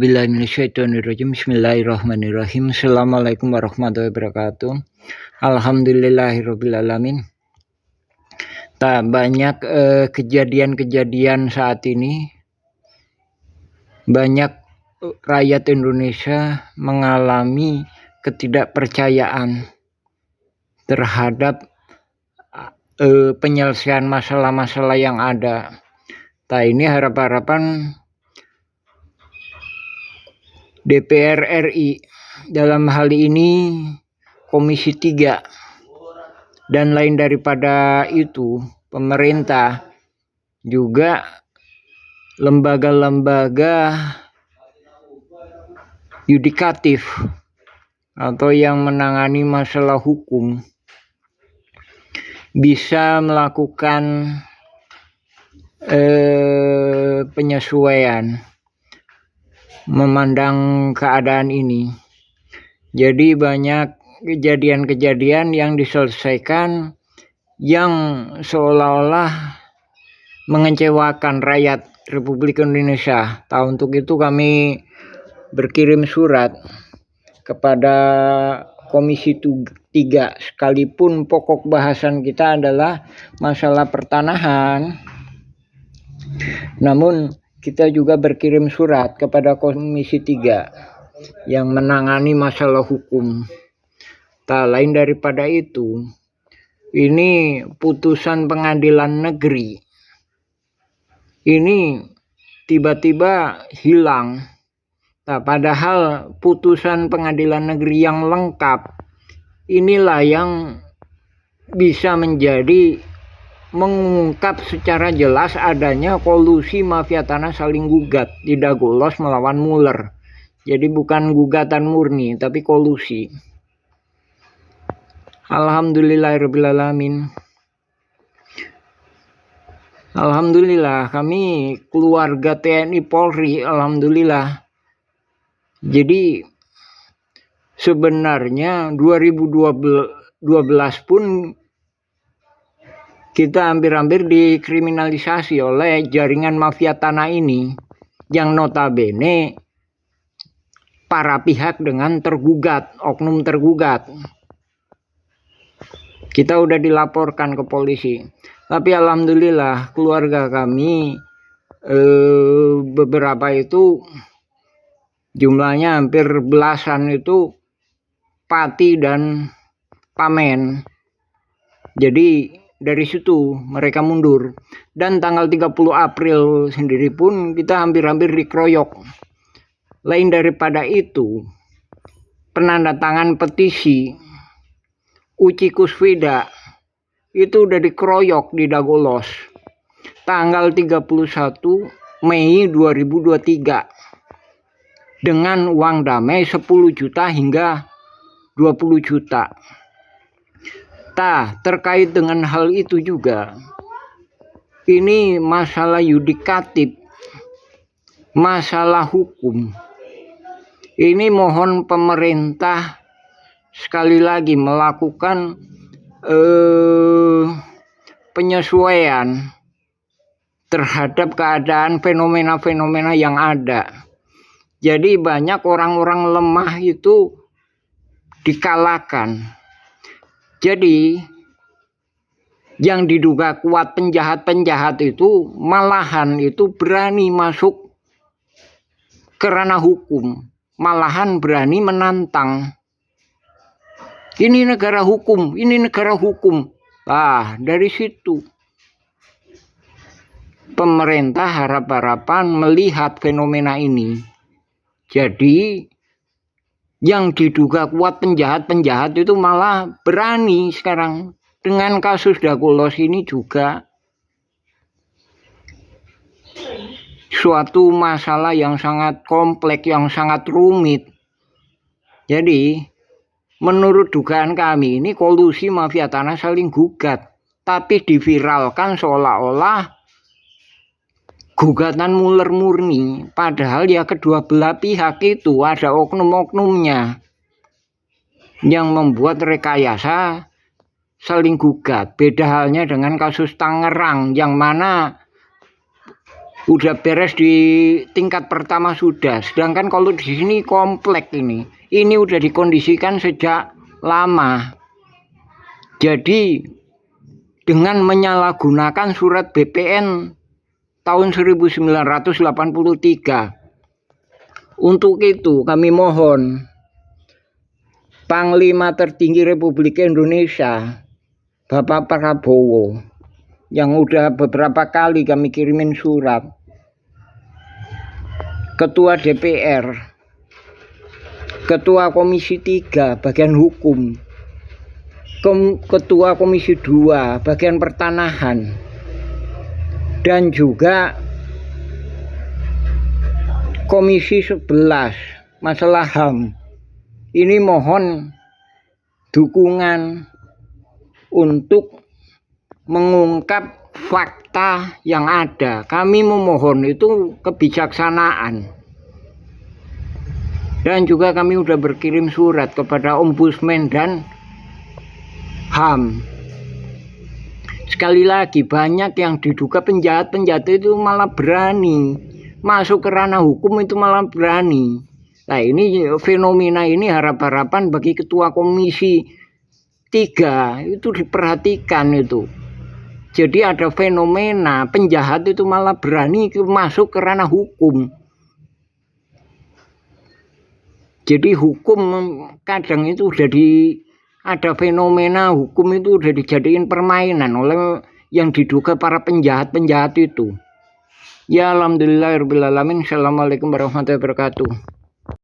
Bismillahirrahmanirrahim. Assalamualaikum warahmatullahi wabarakatuh. Alhamdulillahirrabbilalamin. Tak banyak kejadian-kejadian saat ini. Banyak rakyat Indonesia mengalami ketidakpercayaan terhadap penyelesaian masalah-masalah yang ada. Ini harapan DPR RI, dalam hal ini Komisi 3, dan lain daripada itu pemerintah, juga lembaga-lembaga yudikatif atau yang menangani masalah hukum bisa melakukan penyesuaian memandang keadaan ini. Jadi banyak kejadian-kejadian yang diselesaikan yang seolah-olah mengecewakan rakyat Republik Indonesia. Untuk itu kami berkirim surat kepada Komisi 3, sekalipun pokok bahasan kita adalah masalah pertanahan, namun kita juga berkirim surat kepada Komisi 3 yang menangani masalah hukum. Lain daripada itu, ini putusan pengadilan negeri ini tiba-tiba hilang. Padahal putusan pengadilan negeri yang lengkap inilah yang bisa menjadi mengungkap secara jelas adanya kolusi mafia tanah saling gugat di Dagolos melawan Mueller. Jadi bukan gugatan murni tapi kolusi. Alhamdulillahirrabbilalamin. Alhamdulillah kami keluarga TNI Polri, alhamdulillah. Jadi sebenarnya 2012 pun kita hampir-hampir dikriminalisasi oleh jaringan mafia tanah ini, yang notabene para pihak dengan tergugat, oknum tergugat. Kita udah dilaporkan ke polisi. Tapi alhamdulillah keluarga kami beberapa itu jumlahnya hampir belasan itu pati dan pamen. Jadi dari situ mereka mundur, dan tanggal 30 April sendiri pun kita hampir-hampir dikeroyok. Lain daripada itu, penandatangan petisi Uci Kusvida itu udah dikeroyok di Dagolos tanggal 31 Mei 2023 dengan uang damai 10 juta hingga 20 juta. Terkait dengan hal itu juga, ini masalah yudikatif, masalah hukum. Ini mohon pemerintah sekali lagi melakukan penyesuaian terhadap keadaan fenomena-fenomena yang ada. Jadi banyak orang-orang lemah itu dikalahkan. Jadi yang diduga kuat penjahat-penjahat itu malahan itu berani masuk ke ranah hukum, malahan berani menantang. Ini negara hukum, ini negara hukum. Dari situ pemerintah harap-harapan melihat fenomena ini. Jadi yang diduga kuat penjahat-penjahat itu malah berani sekarang. Dengan kasus Dagolos ini juga suatu masalah yang sangat kompleks, yang sangat rumit. Jadi menurut dugaan kami ini kolusi mafia tanah saling gugat, tapi diviralkan seolah-olah gugatan Mueller murni, padahal ya kedua belah pihak itu ada oknum-oknumnya yang membuat rekayasa saling gugat. Beda halnya dengan kasus Tangerang, yang mana udah beres di tingkat pertama sudah. Sedangkan kalau di sini komplek ini udah dikondisikan sejak lama. Jadi dengan menyalahgunakan surat BPN tahun 1983. Untuk itu kami mohon Panglima tertinggi Republik Indonesia Bapak Prabowo, yang udah beberapa kali kami kirimin surat, Ketua DPR, Ketua Komisi 3 bagian hukum, Ketua Komisi 2 bagian pertanahan, dan juga Komisi 11 masalah HAM. Ini mohon dukungan untuk mengungkap fakta yang ada. Kami memohon itu kebijaksanaan. Dan juga kami sudah berkirim surat kepada Ombudsman dan HAM. Sekali lagi, banyak yang diduga penjahat-penjahat itu malah berani masuk ke ranah hukum, itu malah berani. Nah, ini fenomena ini harap-harapan bagi Ketua Komisi 3 itu diperhatikan itu. Jadi ada fenomena penjahat itu malah berani masuk ke ranah hukum. Jadi hukum kadang itu ada fenomena hukum itu udah dijadiin permainan oleh yang diduga para penjahat-penjahat itu. Ya alhamdulillahirabbil alamin. Assalamualaikum warahmatullahi wabarakatuh.